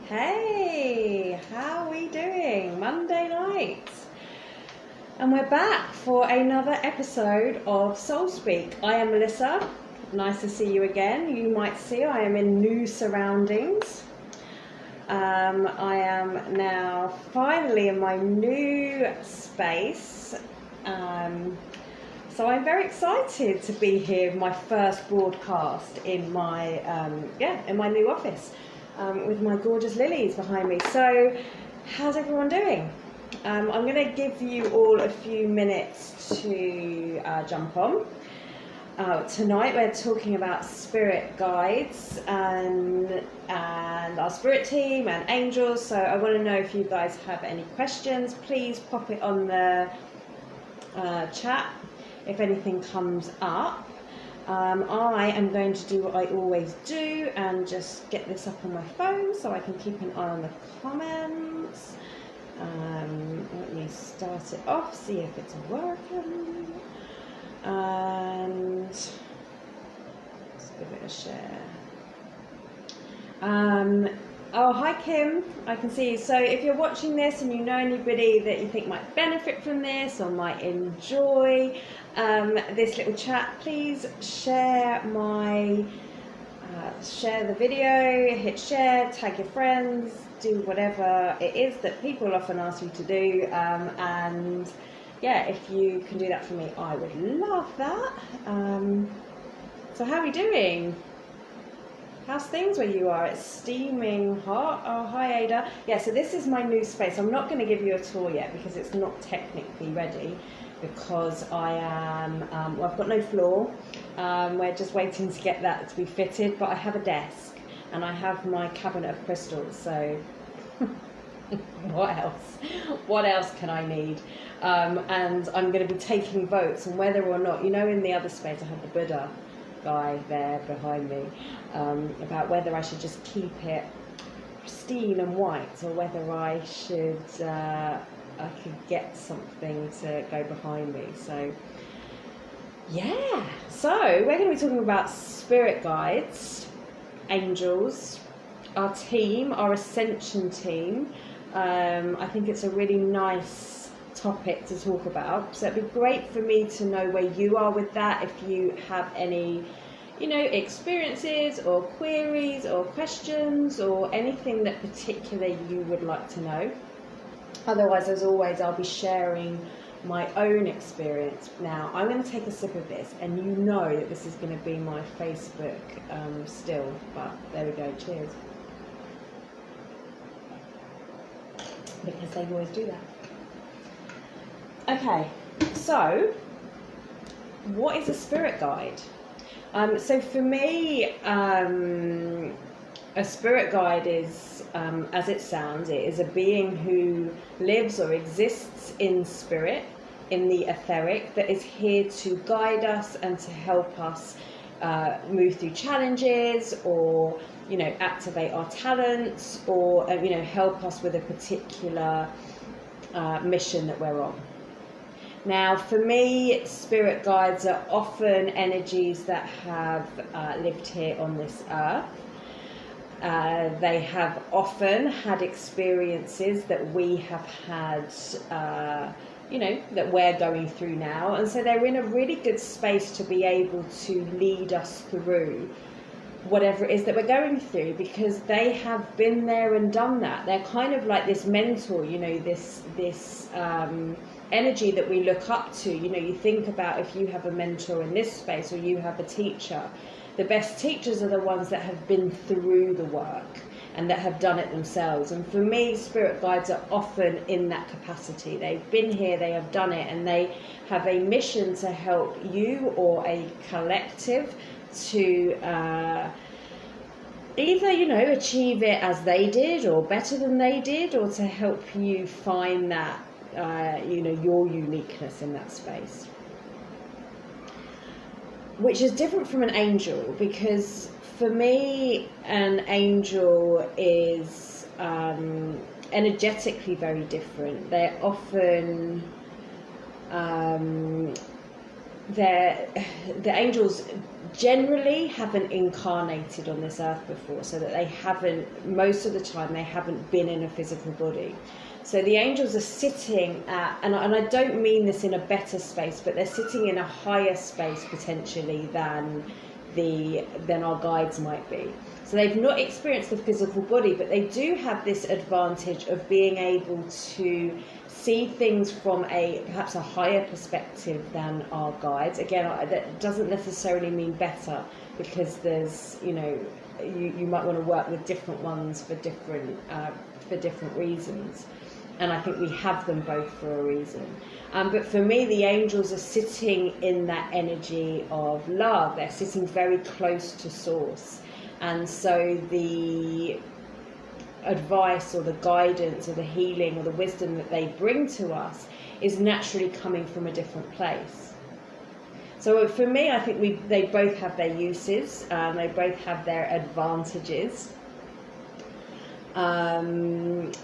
Hey, how are we doing? Monday night. And we're back for another episode of Soul Speak. I am Melissa. Nice to see you again. You might see I am in new surroundings. I am now finally in my new space. So I'm very excited to be here, my first broadcast in my in my new office. With my gorgeous lilies behind me. So, how's everyone doing? I'm going to give you all a few minutes to jump on. Tonight we're talking about spirit guides and our spirit team and angels. So I want to know if you guys have any questions. Please pop it on the chat if anything comes up. I am going to do what I always do and just get this up on my phone so I can keep an eye on the comments. Let me start it off, see if it's working. And let's give it a share. Oh, hi Kim, I can see you. So if you're watching this and you know anybody that you think might benefit from this or might enjoy this little chat, please share share the video, hit share, tag your friends, do whatever it is that people often ask you to do. And yeah, if you can do that for me, I would love that. So how are we doing? How's things where you are? It's steaming hot. Oh, hi Ada. Yeah, so this is my new space. I'm not going to give you a tour yet because it's not technically ready because I am, well, I've got no floor. We're just waiting to get that to be fitted, but I have a desk and I have my cabinet of crystals, so what else? What else can I need? And I'm going to be taking votes on whether or not, you know, in the other space I have the Buddha guy there behind me, about whether I should just keep it pristine and white or whether I should I could get something to go behind me. So yeah, so we're going to be talking about spirit guides, angels, our team, our ascension team. I think it's a really nice topic to talk about, so it'd be great for me to know where you are with that, if you have any, you know, experiences or queries or questions or anything that particularly you would like to know. Otherwise, as always, I'll be sharing my own experience. Now I'm going to take a sip of this, and you know that this is going to be my Facebook still, but there we go. Cheers, because they always do that. Okay, so what is a spirit guide? So for me, a spirit guide is, as it sounds, it is a being who lives or exists in spirit, in the etheric, that is here to guide us and to help us move through challenges, or, you know, activate our talents, or, you know, help us with a particular mission that we're on. Now, for me, spirit guides are often energies that have lived here on this earth. They have often had experiences that we have had, you know, that we're going through now. And so they're in a really good space to be able to lead us through whatever it is that we're going through, because they have been there and done that. They're kind of like this mentor, you know, this energy that we look up to. You know, you think about if you have a mentor in this space or you have a teacher, the best teachers are the ones that have been through the work and that have done it themselves. And for me, spirit guides are often in that capacity. They've been here, they have done it, and they have a mission to help you or a collective to either, you know, achieve it as they did or better than they did, or to help you find that you know, your uniqueness in that space, which is different from an angel, because for me an angel is energetically very different. They're often the angels generally haven't incarnated on this earth before, so that they haven't, most of the time they haven't been in a physical body. So the angels are sitting at, and I don't mean this in a better space, but they're sitting in a higher space potentially than our guides might be. So they've not experienced the physical body, but they do have this advantage of being able to see things from perhaps a higher perspective than our guides. Again, that doesn't necessarily mean better, because there's, you might want to work with different ones for different reasons. And I think we have them both for a reason. But for me, the angels are sitting in that energy of love. They're sitting very close to source. And so the advice or the guidance or the healing or the wisdom that they bring to us is naturally coming from a different place. So for me, I think they both have their uses, they both have their advantages. And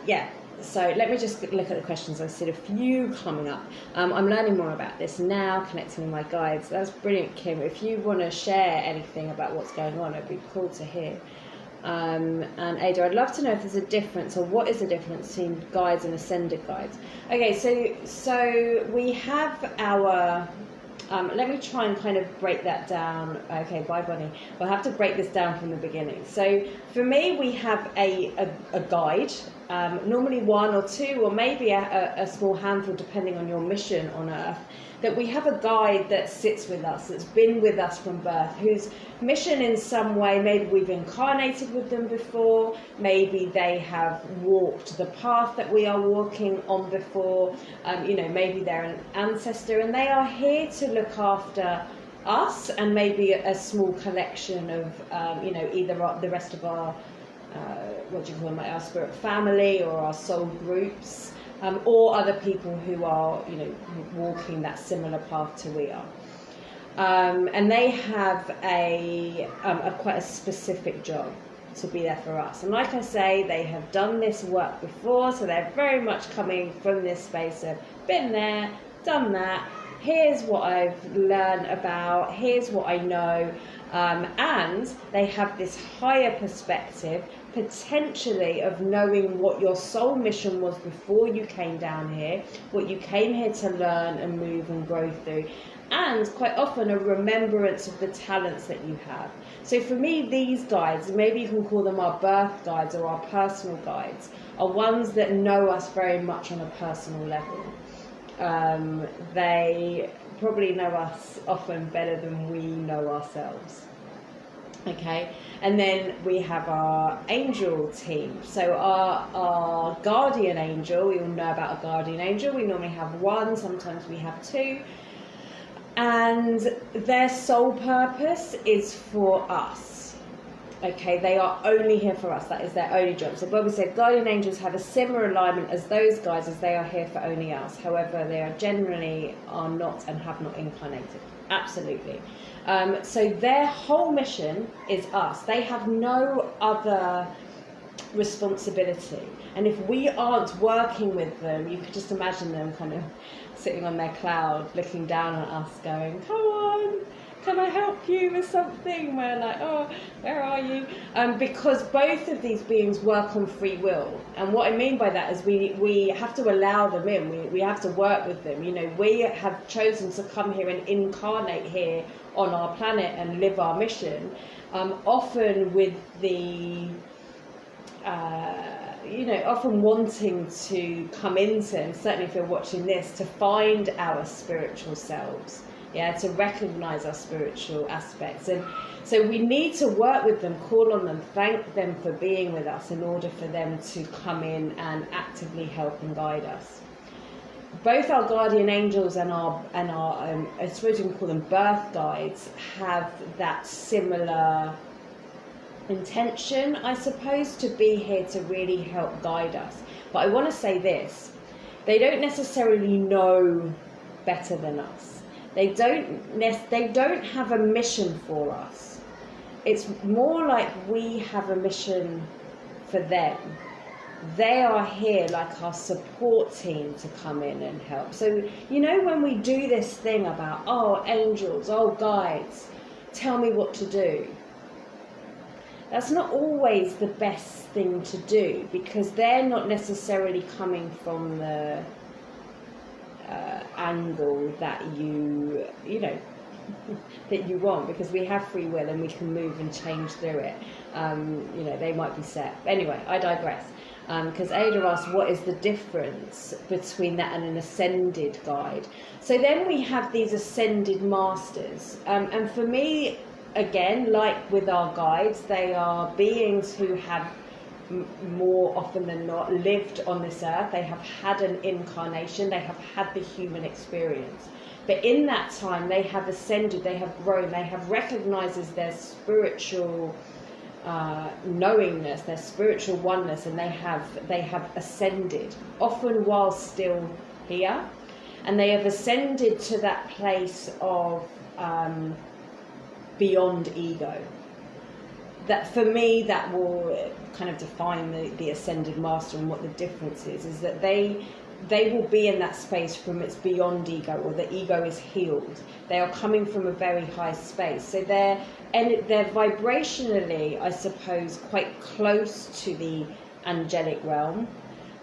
yeah, so let me just look at the questions. I see a few coming up. I'm learning more about this now, connecting with my guides. That's brilliant, Kim. If you want to share anything about what's going on, it'd be cool to hear. And Ada, I'd love to know if there's a difference, or what is the difference between guides and ascended guides. Okay, so we have our, let me try and kind of break that down. Okay, bye Bonnie. We'll have to break this down from the beginning. So for me, we have a guide, normally one or two, or maybe a small handful, depending on your mission on Earth, that we have a guide that sits with us, that's been with us from birth, whose mission in some way, maybe we've incarnated with them before, maybe they have walked the path that we are walking on before, maybe they're an ancestor, and they are here to look after us and maybe a small collection of, either the rest of our, our spirit family or our soul groups. Or other people who are, walking that similar path to we are. And they have a quite a specific job to be there for us. And like I say, they have done this work before, so they're very much coming from this space of been there, done that, here's what I've learned about, here's what I know. And they have this higher perspective, potentially, of knowing what your soul mission was before you came down here, what you came here to learn and move and grow through, and quite often a remembrance of the talents that you have. So for me, these guides, maybe you can call them our birth guides or our personal guides, are ones that know us very much on a personal level. They probably know us often better than we know ourselves. Okay, and then we have our angel team. So our guardian angel, we all know about a guardian angel. We normally have one, sometimes we have two. And their sole purpose is for us. Okay, they are only here for us. That is their only job. So Bobby said guardian angels have a similar alignment as those guys, as they are here for only us. However, they are generally not and have not incarnated. Absolutely. So their whole mission is us. They have no other responsibility. And if we aren't working with them, you could just imagine them kind of sitting on their cloud, looking down on us, going, come on, can I help you with something? We're like, oh, where are you? Because both of these beings work on free will. And what I mean by that is we have to allow them in. We have to work with them. We have chosen to come here and incarnate here on our planet and live our mission, often with the often wanting to come into, and certainly if you're watching this, to find our spiritual selves, to recognize our spiritual aspects. And so we need to work with them, call on them, thank them for being with us in order for them to come in and actively help and guide us. Both our guardian angels and our I suppose you can call them birth guides, have that similar intention, I suppose, to be here to really help guide us. But I want to say this: they don't necessarily know better than us. They don't have a mission for us. It's more like we have a mission for them. they are here like our support team to come in and help. So, you know, when we do this thing about, oh, angels, oh, guides, tell me what to do, that's not always the best thing to do, because they're not necessarily coming from the angle that you know, that you want, because we have free will and we can move and change through it. You know, they might be set. Anyway, I digress. Because Ada asked, what is the difference between that and an ascended guide? So then we have these ascended masters. And for me, again, like with our guides, they are beings who have more often than not lived on this earth. They have had an incarnation. They have had the human experience. But in that time, they have ascended, they have grown, they have recognized as their spiritual knowingness, their spiritual oneness, and they have ascended, often while still here, and they have ascended to that place of beyond ego. That, for me, that will kind of define the ascended master, and what the difference is that they will be in that space from its beyond ego, or the ego is healed. They are coming from a very high space, so they're vibrationally, I suppose, quite close to the angelic realm,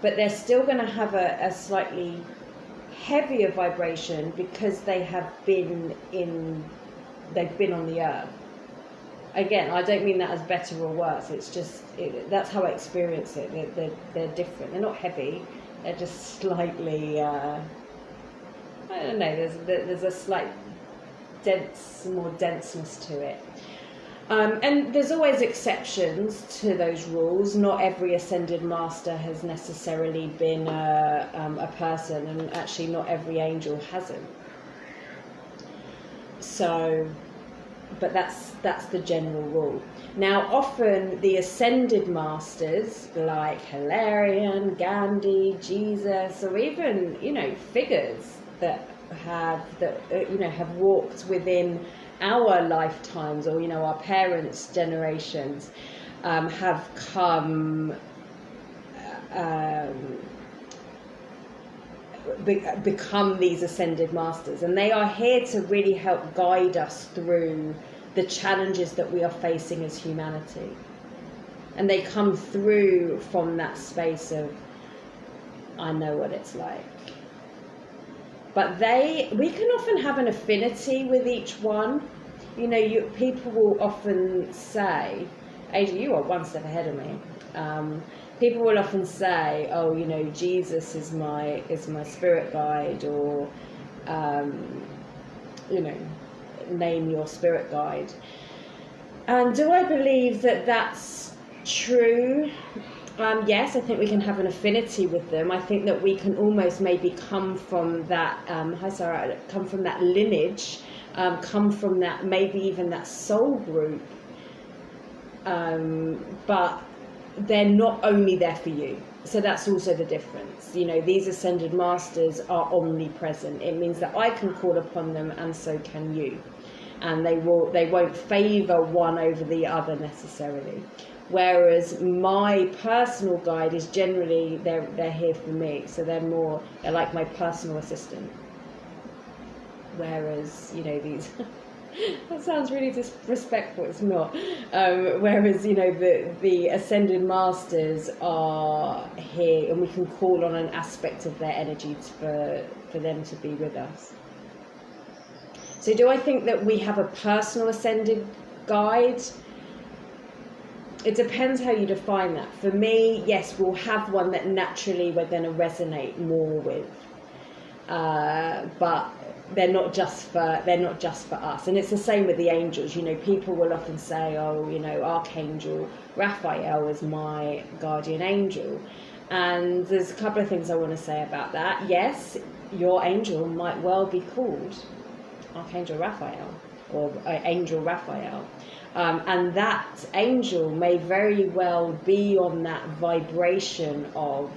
but they're still going to have a slightly heavier vibration, because they've been on the earth. Again, I don't mean that as better or worse. It's just that's how I experience it. They're different. They're not heavy. They're just slightly, I don't know, there's a slight more denseness to it. And there's always exceptions to those rules. Not every ascended master has necessarily been a person, and actually not every angel hasn't. So, but that's the general rule. Now, often the ascended masters, like Hilarion, Gandhi, Jesus, or even, you know, figures that have walked within our lifetimes, or, you know, our parents' generations, have come become these ascended masters, and they are here to really help guide us through the challenges that we are facing as humanity. And they come through from that space of, I know what it's like. But we can often have an affinity with each one. You know, people will often say, Ada, you are one step ahead of me. People will often say, oh, you know, Jesus is my spirit guide, or, you know, name your spirit guide. And do I believe that that's true? Yes, I think we can have an affinity with them. I think that we can almost maybe come from that, come from that lineage, come from that, maybe even that soul group. But they're not only there for you. So that's also the difference. You know, these ascended masters are omnipresent. It means that I can call upon them, and so can you. And they won't favour one over the other necessarily. Whereas my personal guide is generally, they're here for me. So they're like my personal assistant. Whereas, you know, these that sounds really disrespectful, it's not. Whereas, you know, the ascended masters are here, and we can call on an aspect of their energy for them to be with us. So do I think that we have a personal ascended guide? It depends how you define that. For me, yes, we'll have one that naturally we're going to resonate more with. But they're not just for us. And it's the same with the angels. You know, people will often say, oh, you know, Archangel Raphael is my guardian angel. And there's a couple of things I want to say about that. Yes, your angel might well be called Archangel Raphael, or Angel Raphael. And that angel may very well be on that vibration of,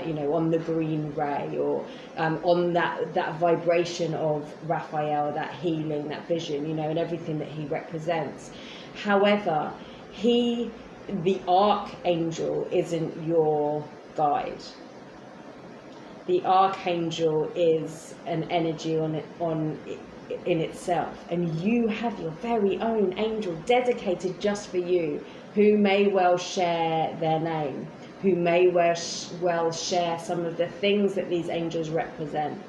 you know, on the green ray, or on that vibration of Raphael, that healing, that vision, you know, and everything that he represents. However, he the archangel isn't your guide. The archangel is an energy in itself, and you have your very own angel dedicated just for you, who may well share their name, who may well share some of the things that these angels represent.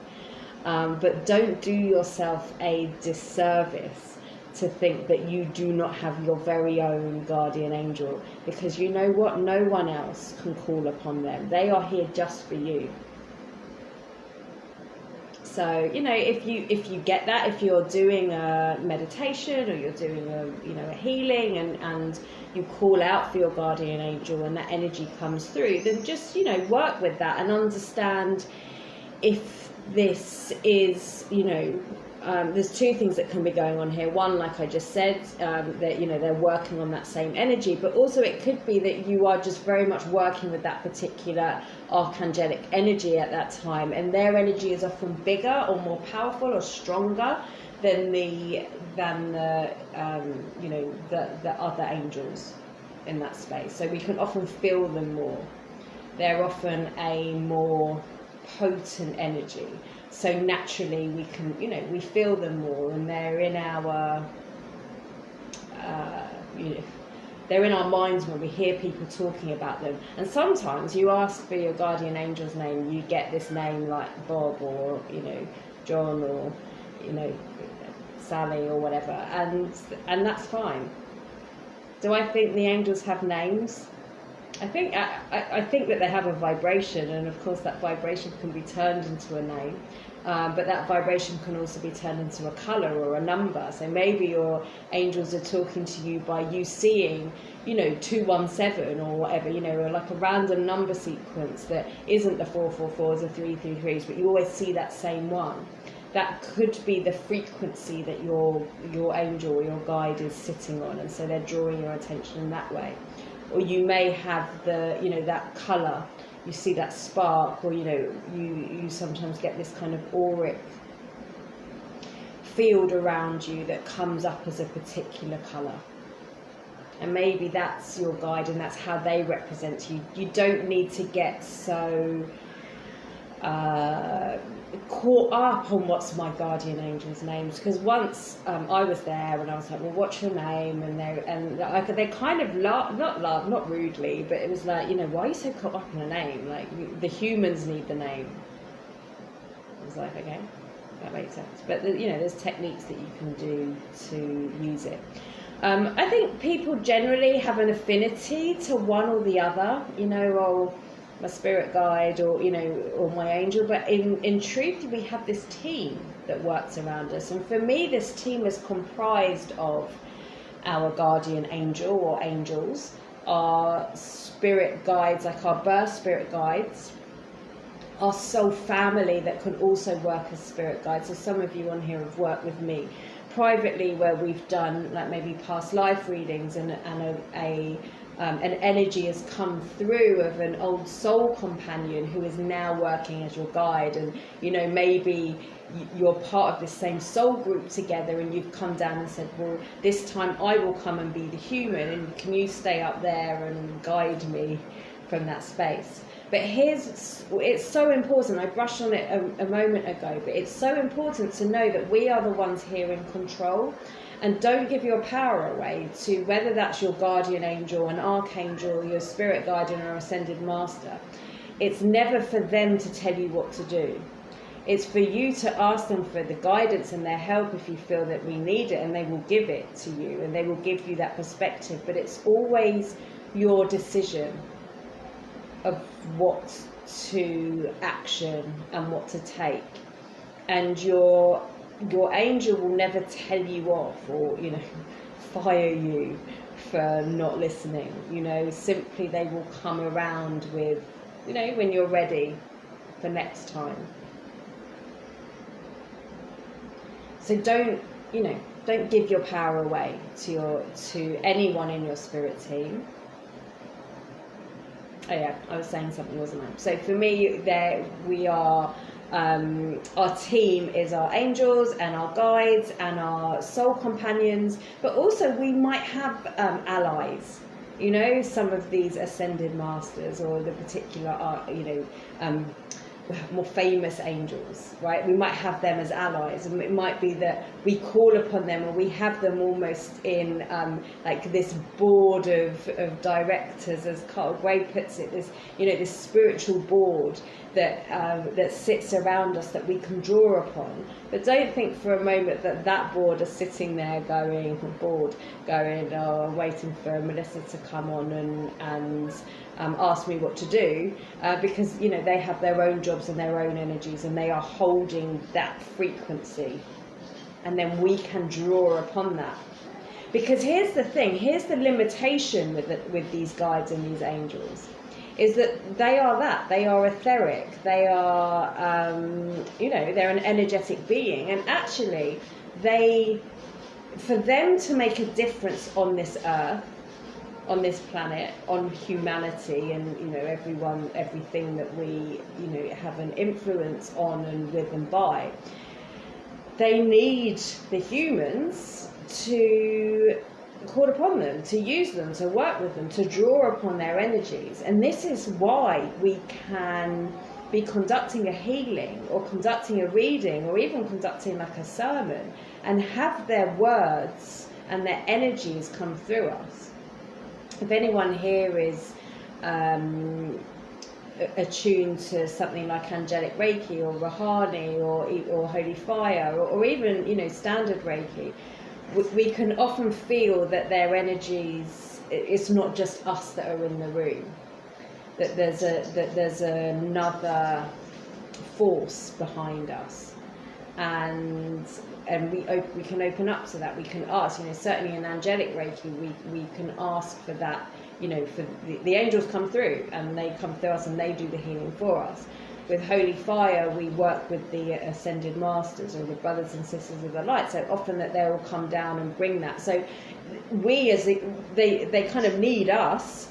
But don't do yourself a disservice to think that you do not have your very own guardian angel, because you know what? No one else can call upon them. They are here just for you. So, you know, if you get that, if you're doing a meditation or you're doing a healing and you call out for your guardian angel and that energy comes through, then just, work with that and understand if this is, there's two things that can be going on here. One, like I just said, that, they're working on that same energy, but also it could be that you are just very much working with that particular archangelic energy at that time, and their energy is often bigger or more powerful or stronger than the other angels in that space. So we can often feel them more. They're often a more potent energy. So naturally we can, we feel them more, and they're in our, they're in our minds when we hear people talking about them. And sometimes you ask for your guardian angel's name, you get this name like Bob or, John or, Sally or whatever, and that's fine. Do I think the angels have names? I think that they have a vibration, and of course that vibration can be turned into a name, but that vibration can also be turned into a colour or a number. So maybe your angels are talking to you by you seeing, 217 or whatever, or like a random number sequence that isn't the 444s or 333s, but you always see that same one. That could be the frequency that your angel or your guide is sitting on, and so they're drawing your attention in that way. Or you may have the, that colour, you see that spark, or, you sometimes get this kind of auric field around you that comes up as a particular colour. And maybe that's your guide and that's how they represent you. You don't need to get so caught up on what's my guardian angel's names, because once I was there and I was like, well, what's your name? And they kind of not rudely, but it was like, why are you so caught up in a name? Like, the humans need the name. I was like, okay, that makes sense. But there's techniques that you can do to use it. I think people generally have an affinity to one or the other, or my spirit guide or my angel, but in truth we have this team that works around us. And for me, this team is comprised of our guardian angel or angels, our spirit guides, like our birth spirit guides, our soul family that can also work as spirit guides. So some of you on here have worked with me privately, where we've done like maybe past life readings, and an energy has come through of an old soul companion who is now working as your guide. And maybe you're part of this same soul group together, and you've come down and said, well, this time I will come and be the human, and can you stay up there and guide me from that space? But it's so important, I brushed on it a moment ago, but it's so important to know that we are the ones here in control. And don't give your power away to whether that's your guardian angel, an archangel, your spirit guardian, or ascended master. It's never for them to tell you what to do. It's for you to ask them for the guidance and their help if you feel that we need it, and they will give it to you, and they will give you that perspective. But it's always your decision of what to action and what to take. And your angel will never tell you off or fire you for not listening. Simply they will come around with when you're ready for next time. So don't give your power away to anyone in your spirit team. Oh yeah, I was saying something, wasn't I? So for me, we are. Our team is our angels and our guides and our soul companions, but also we might have allies. You know, some of these ascended masters, or the particular, more famous angels, right? We might have them as allies, and it might be that we call upon them, or we have them almost in like this board of directors, as Carl Gray puts it, this spiritual board that sits around us that we can draw upon. But don't think for a moment that board is sitting there waiting for Melissa to come on and ask me what to do, because they have their own jobs and their own energies, and they are holding that frequency, and then we can draw upon that. Because here's the thing, here's the limitation with these guides and these angels, is that they are etheric, they are they're an energetic being, and actually for them to make a difference on this earth, on this planet, on humanity, and everything that we have an influence on and with and by, they need the humans to call upon them, to use them, to work with them, to draw upon their energies. And this is why we can be conducting a healing, or conducting a reading, or even conducting like a sermon, and have their words and their energies come through us. If anyone here is attuned to something like angelic Reiki, or Rahani, or Holy Fire, or even standard Reiki, we can often feel that their energies, it's not just us that are in the room, that there's another force behind us, and we can open up to that. We can ask, certainly in angelic Reiki, we can ask for that, for the angels come through, and they come through us and they do the healing for us. With Holy Fire, we work with the ascended masters, or the brothers and sisters of the light, so often that they will come down and bring that. So they kind of need us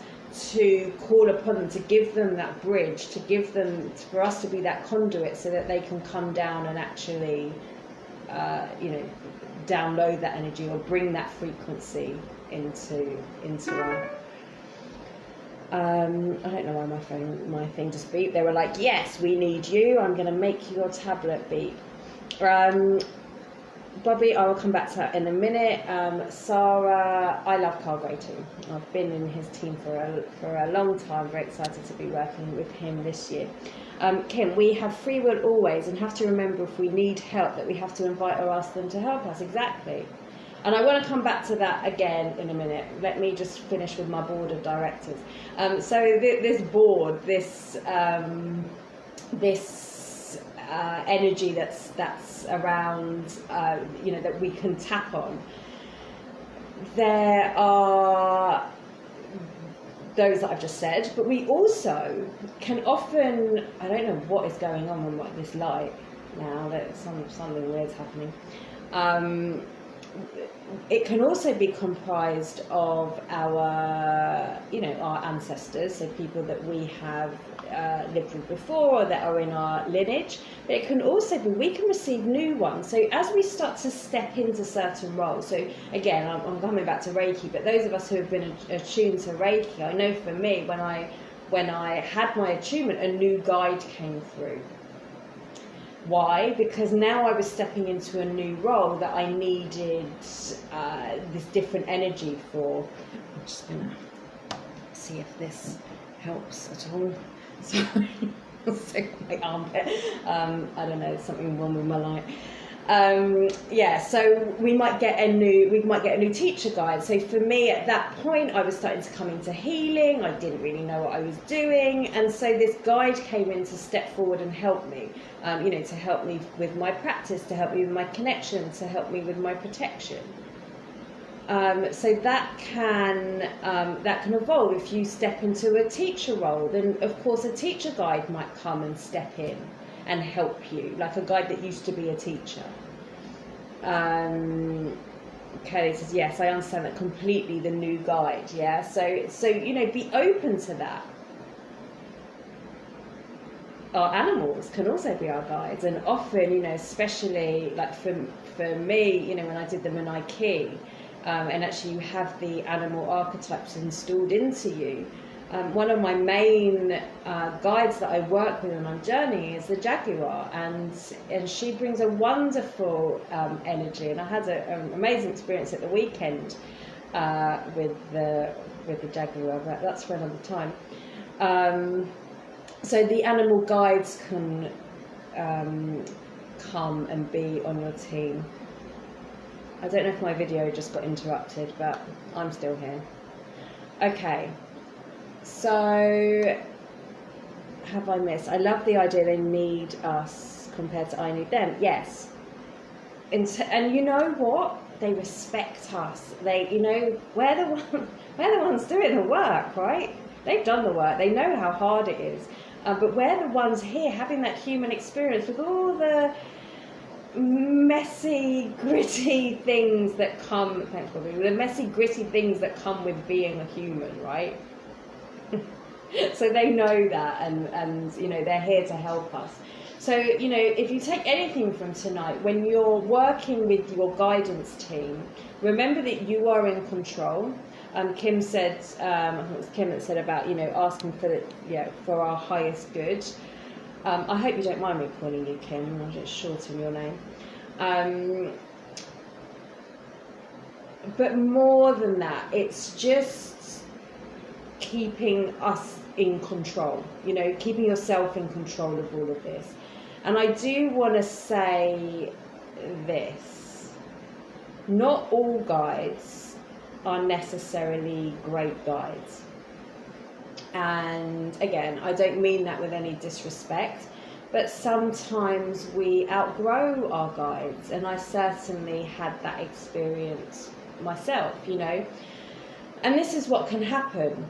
to call upon them, to give them that bridge, for us to be that conduit, so that they can come down and actually download that energy, or bring that frequency into our. I don't know why my thing just beeped. They were like, yes, we need you. I'm going to make your tablet beep. Bobby, I will come back to that in a minute. Sarah, I love Carl Gray too. I've been in his team for a long time. Very excited to be working with him this year. Kim, we have free will always, and have to remember if we need help that we have to invite or ask them to help us. Exactly. And I want to come back to that again in a minute. Let me just finish with my board of directors. So this board, this energy that's around, that we can tap on. There are those that I've just said, but we also can often, I don't know what is going on with this light now, that something weird's happening. It can also be comprised of our ancestors, so people that we have lived with before, or that are in our lineage. But it can also be, we can receive new ones. So as we start to step into certain roles, so again, I'm coming back to Reiki, but those of us who have been attuned to Reiki, I know for me, when I had my attunement, a new guide came through. Why? Because now I was stepping into a new role that I needed this different energy for. I'm just going to see if this helps at all. Sorry, my armpit. I don't know, there's something wrong with my light. So we might get a new teacher guide. So for me at that point, I was starting to come into healing. I didn't really know what I was doing, and so this guide came in to step forward and help me. To help me with my practice, to help me with my connection, to help me with my protection. So that can evolve. If you step into a teacher role, then of course a teacher guide might come and step in and help you, like a guide that used to be a teacher. Kelly says, yes, I understand that completely, the new guide, yeah? So be open to that. Our animals can also be our guides, and often, especially like for me, when I did the Manai Ki, and actually you have the animal archetypes installed into you. One of my main guides that I work with on my journey is the jaguar, and she brings a wonderful energy. And I had an amazing experience at the weekend with the jaguar, but that's for another time. So the animal guides can come and be on your team. I don't know if my video just got interrupted, but I'm still here. Okay. So, have I missed? I love the idea they need us compared to I need them. Yes. And you know what? They respect us. They, you know, we're the ones doing the work, right? They've done the work. They know how hard it is. But we're the ones here having that human experience with all the messy, gritty things that come. Thanks, Bobby. The messy, gritty things that come with being a human, right? So they know that, and you know, they're here to help us. So, you know, if you take anything from tonight, when you're working with your guidance team, remember that you are in control. Kim said, I think it was Kim that said about, you know, asking for our highest good. I hope you don't mind me calling you Kim. I'll just shorten your name. But more than that, it's just keeping us in control, you know, keeping yourself in control of all of this. And I do want to say this: not all guides are necessarily great guides. And again, I don't mean that with any disrespect, but sometimes we outgrow our guides, and I certainly had that experience myself, you know. And this is what can happen.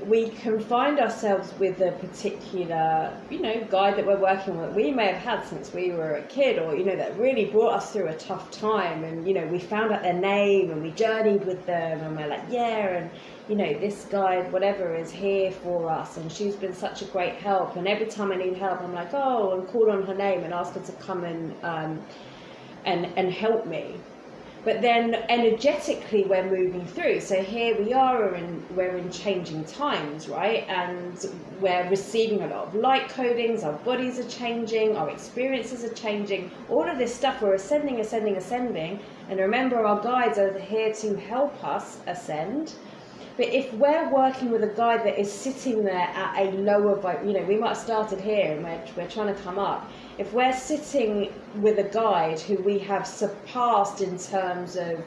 We can find ourselves with a particular, you know, guide that we're working with. We may have had since we were a kid, or, you know, that really brought us through a tough time, and, you know, we found out their name and we journeyed with them, and we're like, yeah, and, you know, this guide, whatever, is here for us, and she's been such a great help. And every time I need help, I'm like, oh, and call on her name and ask her to come and help me. But then energetically we're moving through. So here we are, we're in changing times, right? And we're receiving a lot of light codings, our bodies are changing, our experiences are changing. All of this stuff, we're ascending. And remember, our guides are here to help us ascend. But if we're working with a guide that is sitting there at a lower, you know, we might have started here and we're trying to come up. If we're sitting with a guide who we have surpassed in terms of,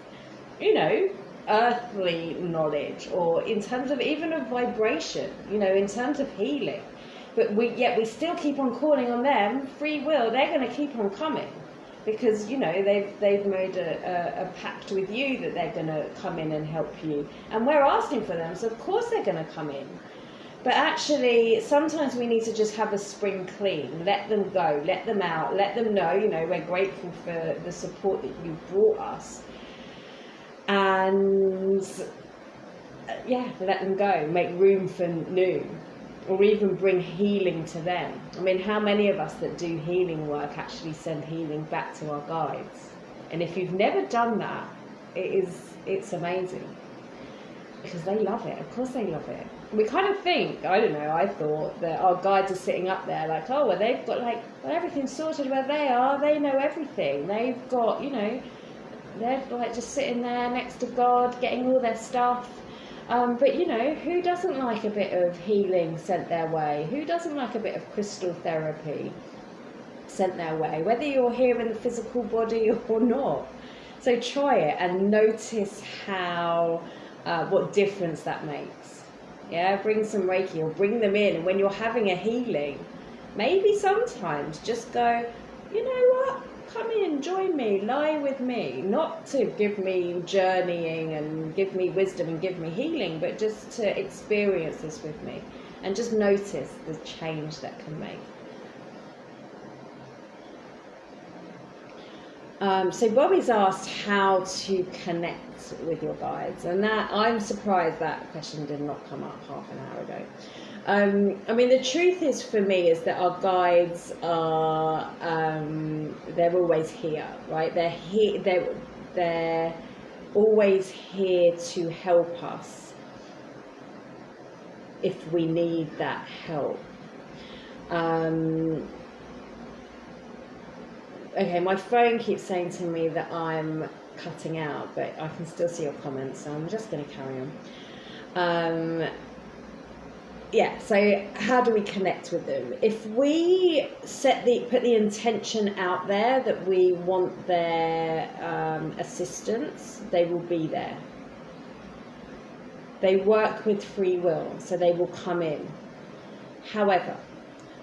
you know, earthly knowledge, or in terms of even of vibration, you know, in terms of healing, but yet we still keep on calling on them, free will, they're going to keep on coming. Because, you know, they've made a pact with you that they're going to come in and help you. And we're asking for them, so of course they're going to come in. But actually, sometimes we need to just have a spring clean. Let them go, let them out, let them know, you know, we're grateful for the support that you brought us. And, yeah, let them go, make room for new. Or even bring healing to them. I mean, how many of us that do healing work actually send healing back to our guides? And if you've never done that, it's amazing. Because they love it. Of course they love it. We kind of think, I don't know, I thought that our guides are sitting up there like, oh, well, they've got like, well, everything's sorted where they are. They know everything. They've got, you know, they're like just sitting there next to God, getting all their stuff. But, you know, who doesn't like a bit of healing sent their way? Who doesn't like a bit of crystal therapy sent their way? Whether you're here in the physical body or not. So try it and notice how, what difference that makes. Yeah, bring some Reiki or bring them in. And when you're having a healing, maybe sometimes just go, you know what? Come in, join me, lie with me. Not to give me journeying and give me wisdom and give me healing, but just to experience this with me and just notice the change that can make. So Bobby's asked how to connect with your guides, and that I'm surprised that question did not come up half an hour ago. I mean, the truth is for me is that our guides are, they're always here, right? They're here, they're always here to help us if we need that help. Okay, my phone keeps saying to me that I'm cutting out, but I can still see your comments, so I'm just going to carry on. Yeah, so how do we connect with them? If we put the intention out there that we want their assistance, they will be there. They work with free will, so they will come in. However,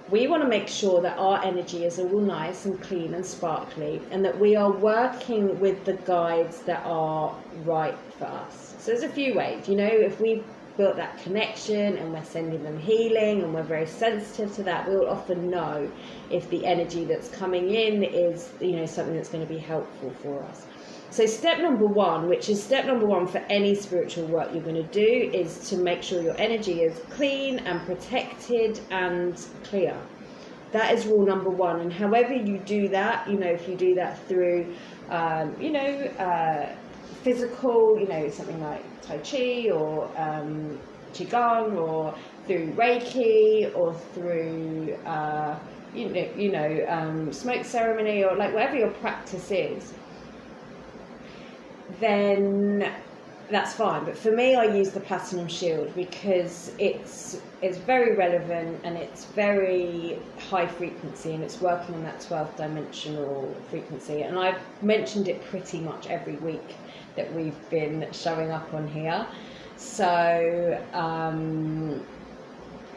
we want to make sure that our energy is all nice and clean and sparkly, and that we are working with the guides that are right for us. So there's a few ways, if we've built that connection and we're sending them healing and we're very sensitive to that, we'll often know if the energy that's coming in is, something that's going to be helpful for us. So step number one, which is step number one for any spiritual work you're going to do, is to make sure your energy is clean and protected and clear. That is rule number one. And however you do that, if you do that through, physical, something like Tai Chi or Qigong, or through Reiki, or through, smoke ceremony, or like whatever your practice is, then that's fine. But for me, I use the platinum shield because it's very relevant and it's very high frequency, and it's working on that 12th dimensional frequency. And I've mentioned it pretty much every week that we've been showing up on here. So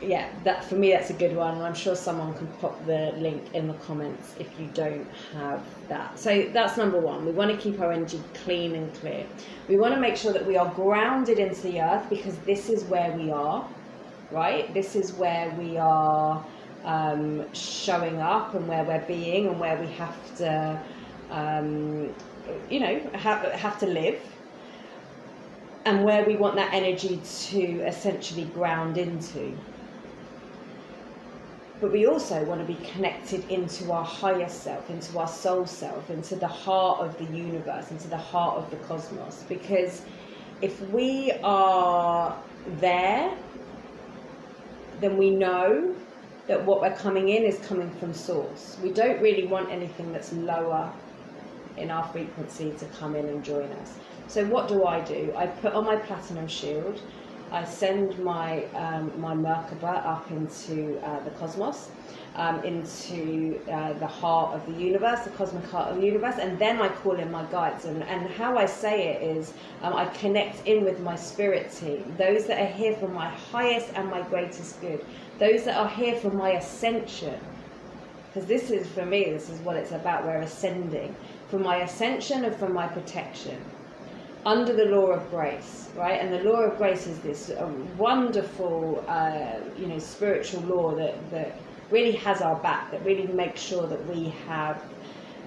yeah, that for me, that's a good one, and I'm sure someone can pop the link in the comments if you don't have that. So that's number one. We want to keep our energy clean and clear. We want to make sure that we are grounded into the earth, because this is where we are, right? This is where we are showing up, and where we're being, and where we have to have to live, and where we want that energy to essentially ground into. But we also want to be connected into our higher self, into our soul self, into the heart of the universe, into the heart of the cosmos. Because if we are there, then we know that what we're coming in is coming from source. We don't really want anything that's lower in our frequency to come in and join us. So what do? I put on my platinum shield. I send my my Merkaba up into the cosmos, into the heart of the universe, the cosmic heart of the universe, and then I call in my guides. And how I say it is, I connect in with my spirit team, those that are here for my highest and my greatest good, those that are here for my ascension. Because this is, for me, this is what it's about. We're ascending, for my ascension and for my protection, under the law of grace, right? And the law of grace is this wonderful, spiritual law that really has our back, that really makes sure that we have,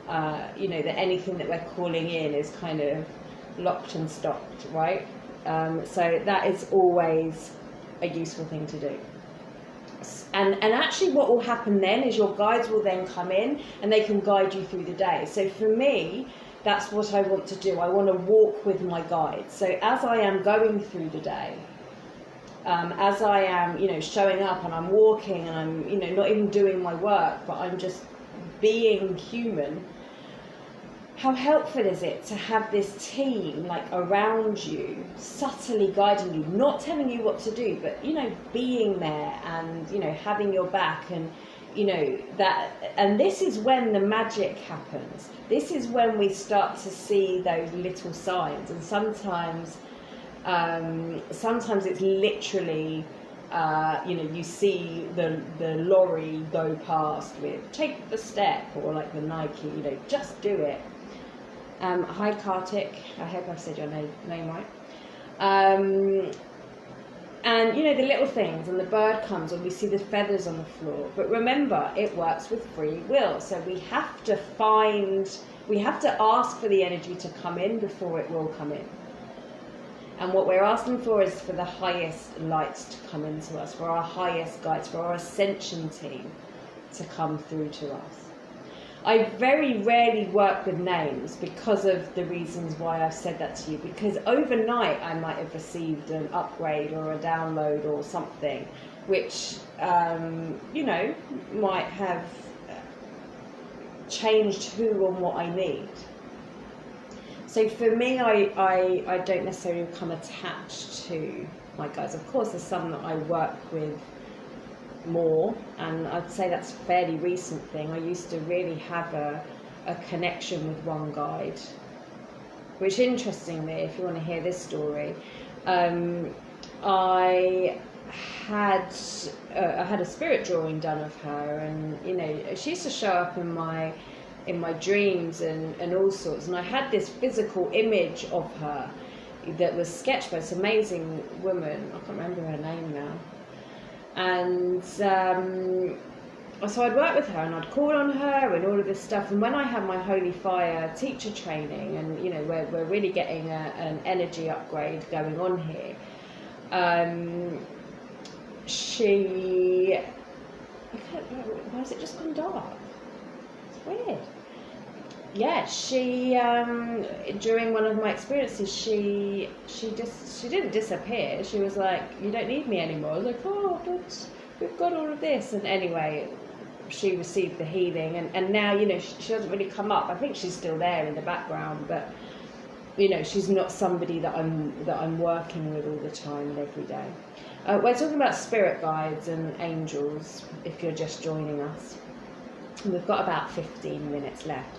that anything that we're calling in is kind of locked and stopped, right? So that is always a useful thing to do. And actually what will happen then is your guides will then come in and they can guide you through the day. So for me, that's what I want to do. I want to walk with my guides. So as I am going through the day, as I am, showing up and I'm walking and I'm, not even doing my work, but I'm just being human, how helpful is it to have this team like around you, subtly guiding you, not telling you what to do, but being there and having your back, and that. And this is when the magic happens. This is when we start to see those little signs, and sometimes it's literally you see the lorry go past with "take the step," or like the Nike, just do it. Hi Kartik, I hope I've said your name right. And the little things, and the bird comes, and we see the feathers on the floor. But remember, it works with free will. So we have to ask for the energy to come in before it will come in. And what we're asking for is for the highest lights to come into us, for our highest guides, for our ascension team to come through to us. I very rarely work with names because of the reasons why I've said that to you, because overnight I might have received an upgrade or a download or something which you know, might have changed who and what I need. So for me, I don't necessarily become attached to my guides. Of course, there's some that I work with more, and I'd say that's a fairly recent thing. I used to really have a connection with one guide, which interestingly, if you want to hear this story, I had a spirit drawing done of her, and you know, she used to show up in my dreams and all sorts, and I had this physical image of her that was sketched by this amazing woman. I can't remember her name now. And so I'd work with her and I'd call on her and all of this stuff. And when I had my Holy Fire teacher training, and you know, we're really getting an energy upgrade going on here, why has it just gone dark? It's weird. Yeah, she during one of my experiences, she didn't disappear. She was like, "You don't need me anymore." I was like, "Oh, but we've got all of this." And anyway, she received the healing, and now, you know, she doesn't really come up. I think she's still there in the background, but you know, she's not somebody that I'm working with all the time and every day. We're talking about spirit guides and angels. If you're just joining us, we've got about 15 minutes left.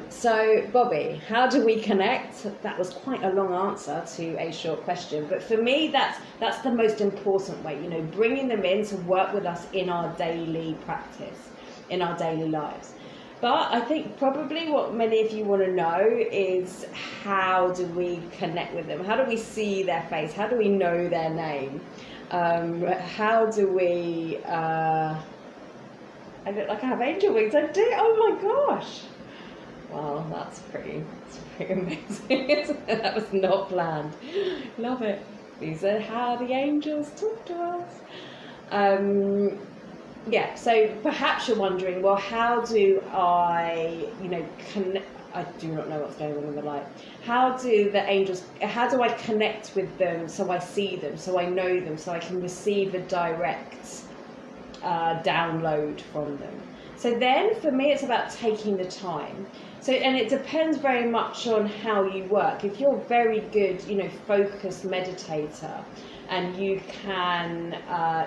So, Bobby, how do we connect? That was quite a long answer to a short question, but for me, that's the most important way. You know, bringing them in to work with us in our daily practice, in our daily lives. But I think probably what many of you want to know is, how do we connect with them? How do we see their face? How do we know their name? How do we... I look like I have angel wings. I do. Oh my gosh. Wow, that's pretty amazing, isn't it? That was not planned. Love it. These are how the angels talk to us. Yeah, so perhaps you're wondering, well, how do I, you know, I do not know what's going on in the light. How do I connect with them so I see them, so I know them, so I can receive a direct download from them? So then, for me, it's about taking the time. So, and it depends very much on how you work. If you're very good, you know, focused meditator, and you can,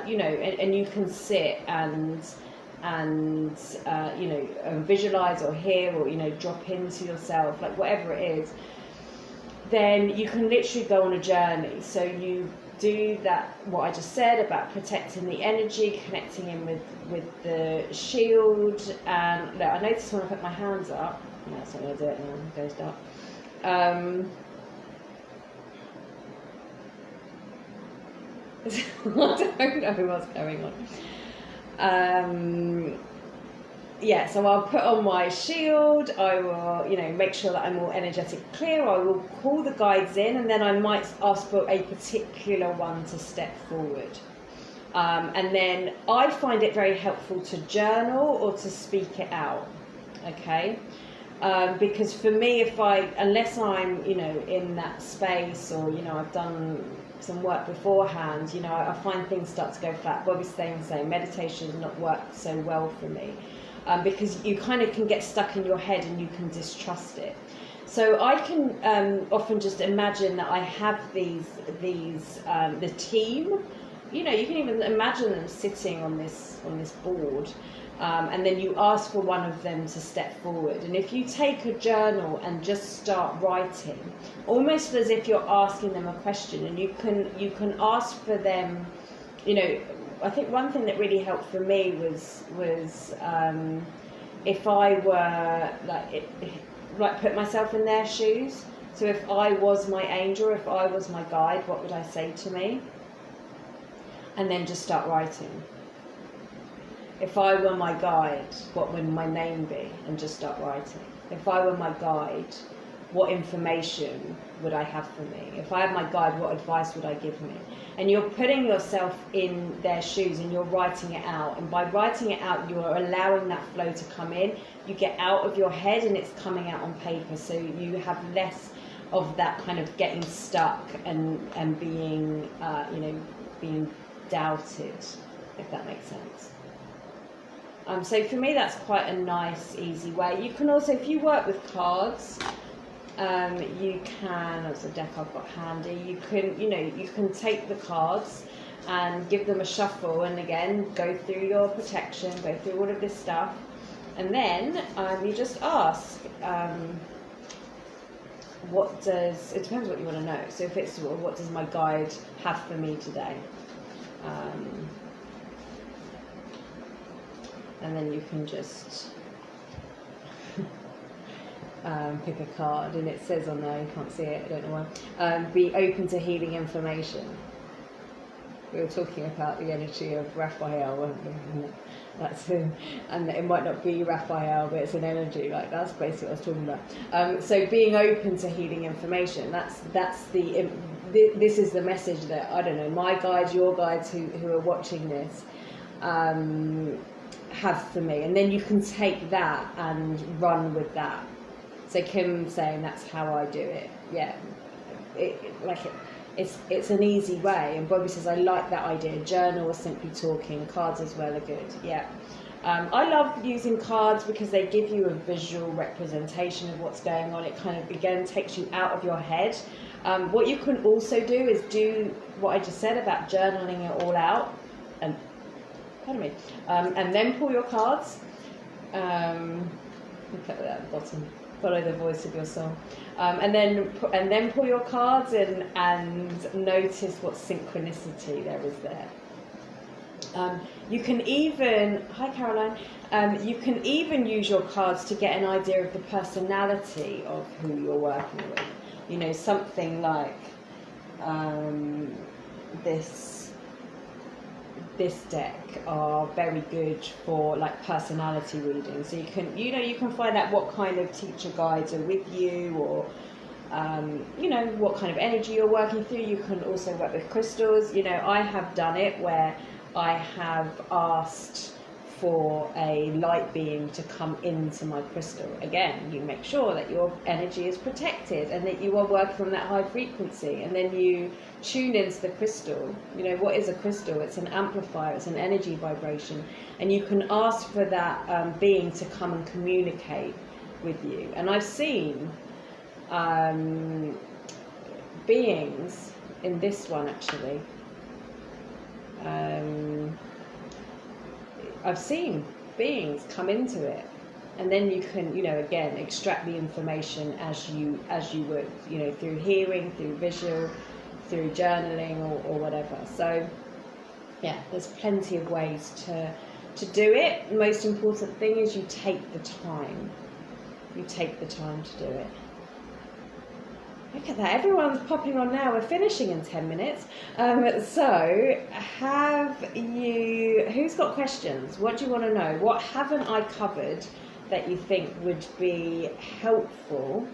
you know, and you can sit and you know, visualize or hear, or you know, drop into yourself, like whatever it is, then you can literally go on a journey. So you do that, what I just said about protecting the energy, connecting in with the shield. And look, I noticed when I put my hands up, no, it's not going to do it now, it goes dark. I don't know what's going on. Yeah, so I'll put on my shield, I will, you know, make sure that I'm all energetic clear, I will call the guides in, and then I might ask for a particular one to step forward. And then I find it very helpful to journal or to speak it out, okay? Because for me, unless I'm, you know, in that space, or, you know, I've done some work beforehand, you know, I find things start to go flat. Bobby's saying the same. Meditation has not worked so well for me, because you kind of can get stuck in your head and you can distrust it. So I can often just imagine that I have the team. You know, you can even imagine them sitting on this board. And then you ask for one of them to step forward. And if you take a journal and just start writing, almost as if you're asking them a question, and you can ask for them, you know, I think one thing that really helped for me was if I were like put myself in their shoes. So if I was my angel, if I was my guide, what would I say to me? And then just start writing. If I were my guide, what would my name be? And just start writing. If I were my guide, what information would I have for me? If I had my guide, what advice would I give me? And you're putting yourself in their shoes and you're writing it out. And by writing it out, you're allowing that flow to come in. You get out of your head and it's coming out on paper. So you have less of that kind of getting stuck and being, being doubted, if that makes sense. So for me, that's quite a nice, easy way. You can also, if you work with cards, you can, as a deck I've got handy, you can take the cards and give them a shuffle, and again, go through your protection, go through all of this stuff, and then you just ask, it depends what you want to know. So if it's, what does my guide have for me today? And then you can just pick a card, and it says on there, you can't see it, I don't know why, be open to healing information. We were talking about the energy of Raphael, weren't we? That's him, and it might not be Raphael, but it's an energy. Like, that's basically what I was talking about. So being open to healing information, this is the message that, I don't know, my guides, your guides who are watching this have for me, and then you can take that and run with that. So Kim's saying that's how I do it. Yeah, it's an easy way. And Bobby says, I like that idea. Journal or simply talking. Cards as well are good. Yeah. I love using cards because they give you a visual representation of what's going on. It kind of, again, takes you out of your head. What you can also do is do what I just said about journaling it all out. And then pull your cards. Look at that at the bottom. Follow the voice of your soul, and then pull your cards and notice what synchronicity there is there. You can even, hi Caroline, you can even use your cards to get an idea of the personality of who you're working with. You know, something like this deck are very good for like personality reading. So you can find out what kind of teacher guides are with you, or what kind of energy you're working through. You can also work with crystals. I have done it where I have asked for a light being to come into my crystal. Again, you make sure that your energy is protected and that you are working from that high frequency, and then you tune into the crystal. What is a crystal? It's an amplifier, it's an energy vibration, and you can ask for that being to come and communicate with you. And I've seen beings in this one actually. I've seen beings come into it, and then you can, again, extract the information as you would, through hearing, through visual, through journaling, or whatever. So, yeah, there's plenty of ways to do it. The most important thing is you take the time. You take the time to do it. Look at that, everyone's popping on now. We're finishing in 10 minutes. So, who's got questions? What do you want to know? What haven't I covered that you think would be helpful?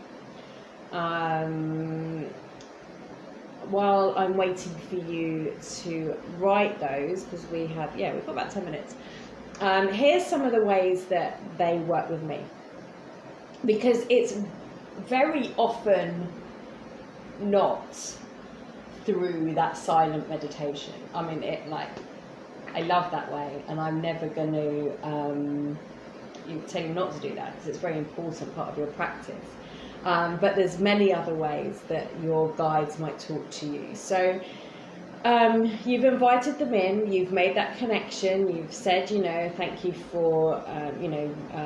While I'm waiting for you to write those, because we've got about 10 minutes. Here's some of the ways that they work with me. Because it's very often not through that silent meditation. I mean, I love that way, and I'm never going to tell you not to do that, because it's a very important part of your practice. But there's many other ways that your guides might talk to you. So you've invited them in, you've made that connection, you've said, thank you for,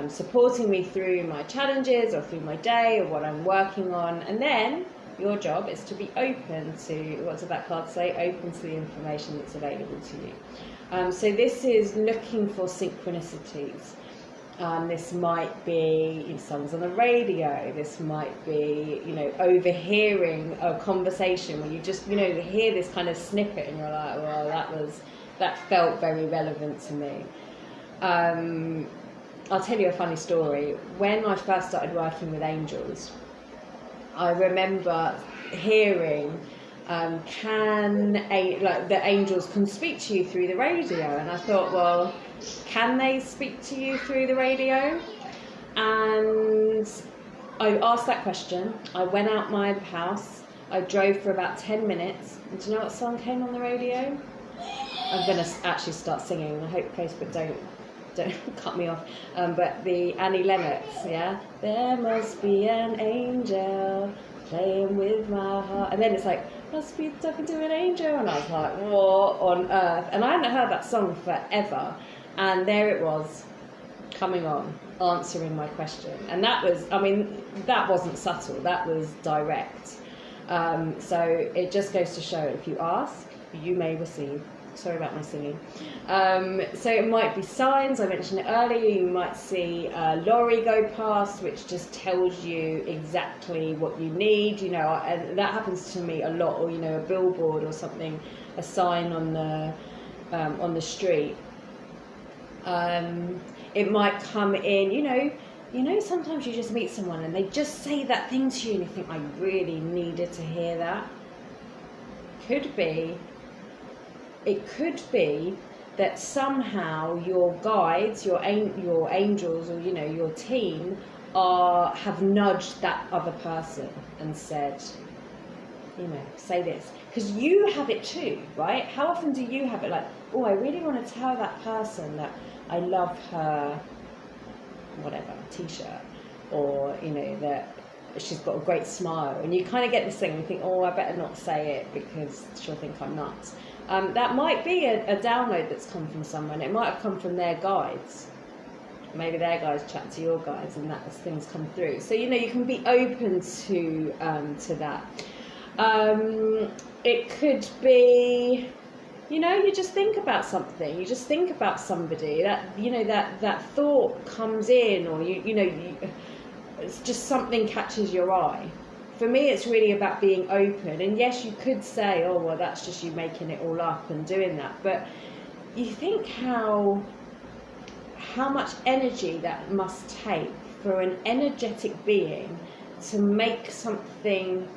supporting me through my challenges or through my day or what I'm working on. And then your job is to be open to, what does that card say? Open to the information that's available to you. So this is looking for synchronicities. This might be songs on the radio. This might be, overhearing a conversation where you just, hear this kind of snippet and you're like, well, that felt very relevant to me. I'll tell you a funny story. When I first started working with angels, I remember hearing, like the angels can speak to you through the radio, and I thought, well, can they speak to you through the radio? And I asked that question. I went out my house. I drove for about 10 minutes. And do you know what song came on the radio? I'm going to actually start singing. I hope Facebook don't cut me off. But the Annie Lennox, yeah? There must be an angel playing with my heart. And then it's like, must be talking to an angel. And I was like, what on earth? And I hadn't heard that song forever. And there it was, coming on, answering my question. And that was, I mean, that wasn't subtle, that was direct. So it just goes to show, if you ask, you may receive. Sorry about my singing. So it might be signs, I mentioned it earlier. You might see a lorry go past, which just tells you exactly what you need, you know, and that happens to me a lot. Or, you know, a billboard or something, a sign on the street. It might come in, you know, sometimes you just meet someone and they just say that thing to you and you think, I really needed to hear that. It could be that somehow your guides, your angels, or, you know, your team have nudged that other person and said, you know, say this. Because you have it too, right? How often do you have it like, oh, I really want to tell that person that I love her, whatever, t-shirt, or, you know, that she's got a great smile, and you kind of get this thing, you think, oh, I better not say it because she'll think I'm nuts. That might be a download that's come from someone. It might have come from their guides. Maybe their guides chat to your guides, and that as things come through. So, you know, you can be open to that. It could be, you know, you just think about something, you just think about somebody, that, you know, that thought comes in, or you know, it's just something catches your eye. For me, it's really about being open. And yes, you could say, oh, well, that's just you making it all up and doing that. But you think how much energy that must take for an energetic being to make something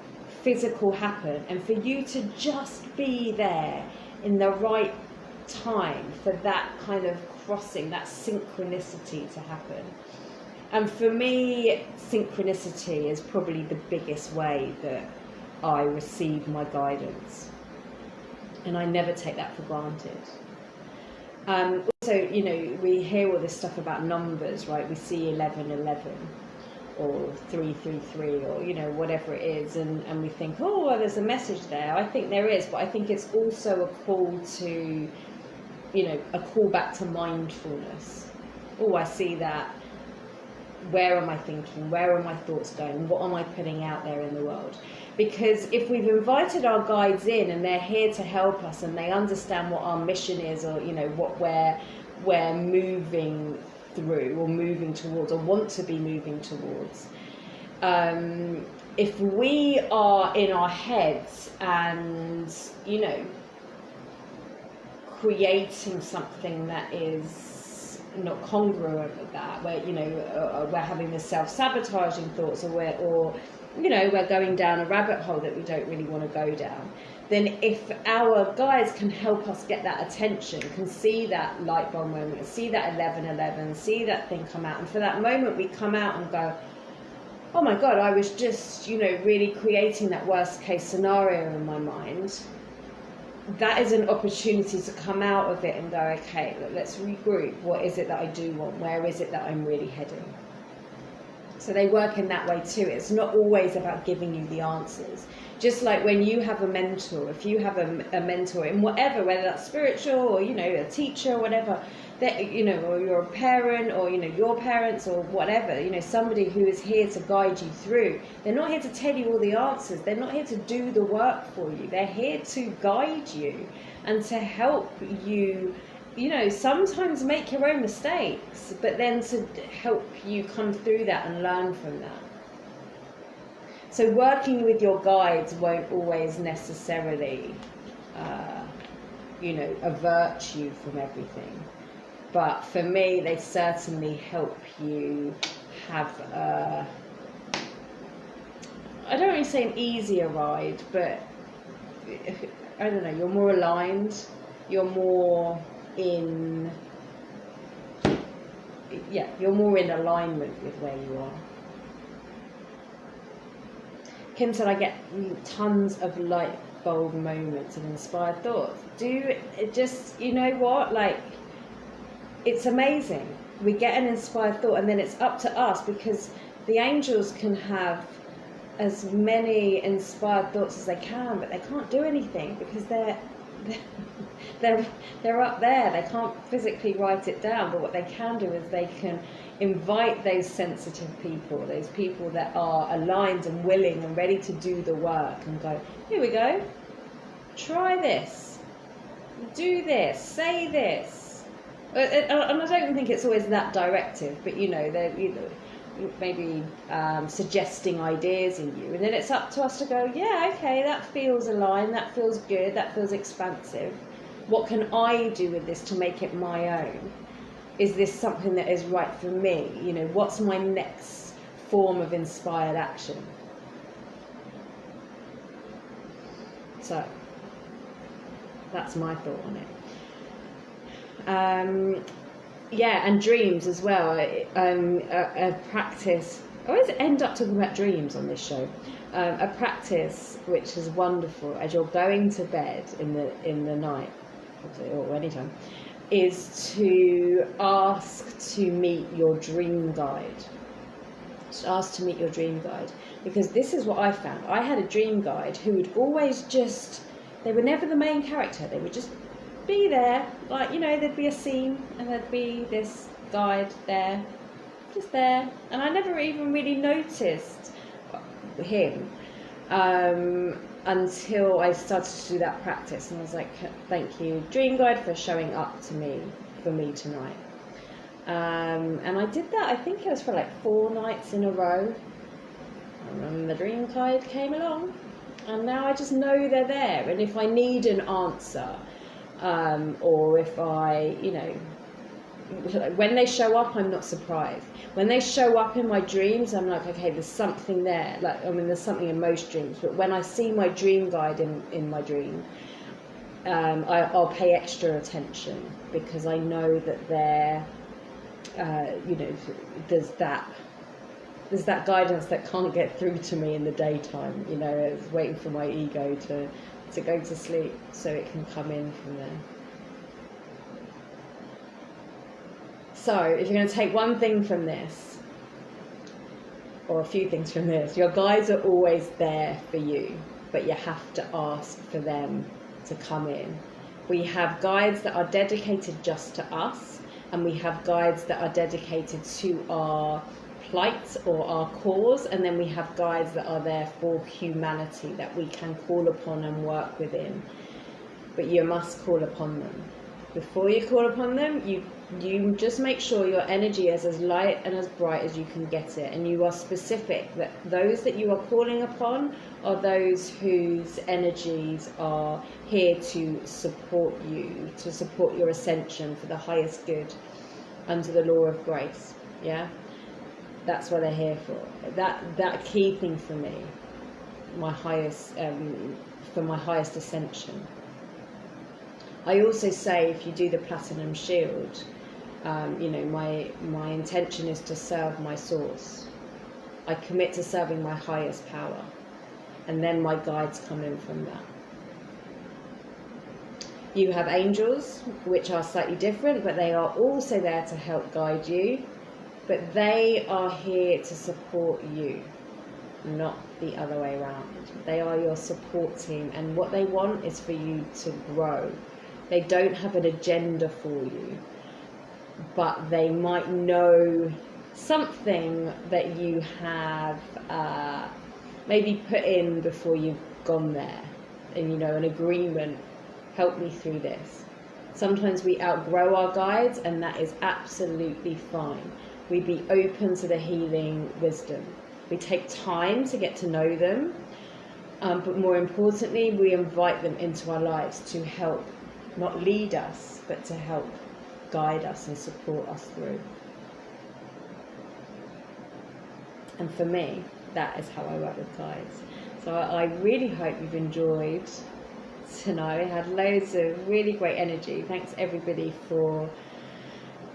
physical happen, and for you to just be there in the right time for that kind of crossing, that synchronicity to happen. And for me, synchronicity is probably the biggest way that I receive my guidance. And I never take that for granted. Also, you know, we hear all this stuff about numbers, right? We see 1111 or 333 or, you know, whatever it is. And we think, oh, well, there's a message there. I think there is, but I think it's also a call to, you know, a call back to mindfulness. Oh, I see that. Where am I thinking? Where are my thoughts going? What am I putting out there in the world? Because if we've invited our guides in and they're here to help us and they understand what our mission is, or, you know, what we're moving through or moving towards or want to be moving towards, if we are in our heads and, you know, creating something that is not congruent with that, where, you know, we're having the self-sabotaging thoughts, or you know, we're going down a rabbit hole that we don't really want to go down, then if our guides can help us get that attention, can see that light bulb moment, see that 1111, see that thing come out, and for that moment we come out and go, oh my God, I was just, you know, really creating that worst case scenario in my mind. That is an opportunity to come out of it and go, okay, let's regroup. What is it that I do want? Where is it that I'm really heading? So they work in that way too. It's not always about giving you the answers. Just like when you have a mentor, if you have a mentor in whatever, whether that's spiritual or, you know, a teacher or whatever, that, you know, or you're a parent, or, you know, your parents or whatever, you know, somebody who is here to guide you through. They're not here to tell you all the answers. They're not here to do the work for you. They're here to guide you and to help you, you know, sometimes make your own mistakes, but then to help you come through that and learn from that. So working with your guides won't always necessarily, you know, avert you from everything. But for me, they certainly help you have I don't really say an easier ride, but I don't know, you're more aligned, you're more in, you're more in alignment with where you are. Kim said, I get tons of light bulb moments and inspired thoughts. Just, you know what, like, it's amazing. We get an inspired thought, and then it's up to us, because the angels can have as many inspired thoughts as they can, but they can't do anything because they're up there. They can't physically write it down, but what they can do is they can invite those sensitive people, those people that are aligned and willing and ready to do the work, and go, here we go, try this, do this, say this. And I don't think it's always that directive, but they're maybe suggesting ideas in you, and then it's up to us to go, yeah, okay, that feels aligned, that feels good, that feels expansive. What can I do with this to make it my own? Is this something that is right for me? What's my next form of inspired action? So that's my thought on it. And dreams as well. A practice. I always end up talking about dreams on this show. A practice which is wonderful as you're going to bed in the night, or anytime, is to ask to meet your dream guide. Just ask to meet your dream guide, because this is what I found. I had a dream guide who would always they were never the main character. They would just be there, like, there'd be a scene and there'd be this guide there, just there, and I never even really noticed him until I started to do that practice, and I was like, thank you, dream guide, for showing up for me tonight. And I did that, I think it was for like 4 nights in a row, and the dream guide came along, and now I just know they're there, and if I need an answer, or if I, when they show up, I'm not surprised. When they show up in my dreams, I'm like, okay, there's something there. There's something in most dreams, but when I see my dream guide in my dream, I'll pay extra attention, because I know that there's that guidance that can't get through to me in the daytime. It's waiting for my ego to go to sleep so it can come in from there. So if you're going to take one thing from this, or a few things from this, your guides are always there for you, but you have to ask for them to come in. We have guides that are dedicated just to us, and we have guides that are dedicated to our plight or our cause, and then we have guides that are there for humanity that we can call upon and work within. But you must call upon them. Before you call upon them, you just make sure your energy is as light and as bright as you can get it, and you are specific that those that you are calling upon are those whose energies are here to support you, to support your ascension for the highest good under the law of grace. Yeah, that's what they're here for. That key thing for me, my highest for my highest ascension. I also say, if you do the platinum shield, my intention is to serve my source. I commit to serving my highest power, and then my guides come in from that. You have angels, which are slightly different, but they are also there to help guide you, but they are here to support you, not the other way around. They are your support team, and what they want is for you to grow. They don't have an agenda for you, but they might know something that you have maybe put in before you've gone there, and an agreement, help me through this. Sometimes we outgrow our guides, and that is absolutely fine. We be open to the healing wisdom. We take time to get to know them, but more importantly, we invite them into our lives to help, not lead us, but to help guide us and support us through. And for me, that is how I work with tides. So I really hope you've enjoyed tonight. We had loads of really great energy. Thanks everybody for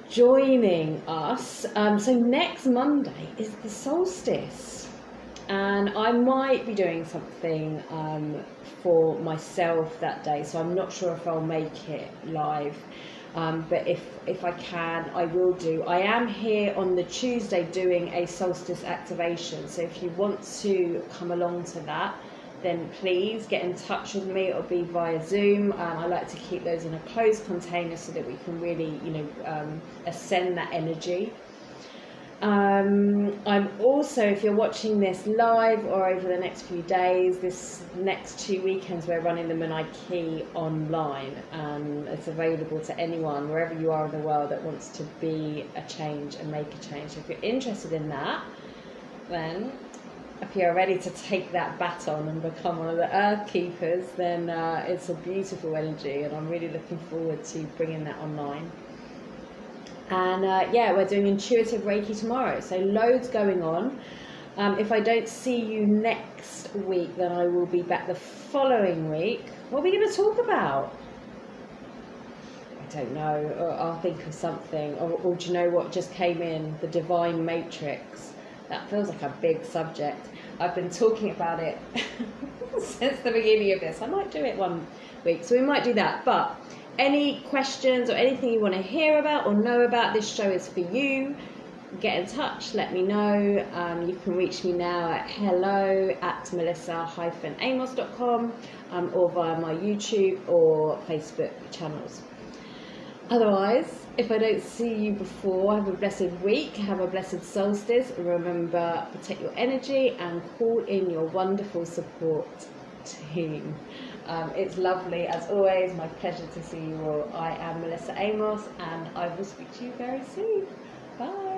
joining us. So next Monday is the solstice, and I might be doing something for myself that day, so I'm not sure if I'll make it live, but if I can, I will do. I am here on the Tuesday doing a solstice activation, so if you want to come along to that, then please get in touch with me. It'll be via Zoom. I like to keep those in a closed container so that we can really, ascend that energy. I'm also, if you're watching this live or over the next few days, this next 2 weekends we're running the Menai online. It's available to anyone, wherever you are in the world, that wants to be a change and make a change. So if you're interested in that, then if you're ready to take that baton and become one of the earth keepers, then it's a beautiful energy, and I'm really looking forward to bringing that online. And we're doing intuitive Reiki tomorrow, so loads going on. If I don't see you next week, then I will be back the following week. What are we going to talk about? I don't know, or I'll think of something. Or do you know what just came in? The Divine Matrix. That feels like a big subject. I've been talking about it since the beginning of this. I might do it one week, so we might do that. But any questions or anything you want to hear about or know about, this show is for you. Get in touch, let me know. You can reach me now at hello@melissa-amos.com or via my YouTube or Facebook channels. Otherwise, if I don't see you before, have a blessed week, have a blessed solstice. Remember, protect your energy and call in your wonderful support team. It's lovely, as always, my pleasure to see you all. I am Melissa Amos, and I will speak to you very soon. Bye.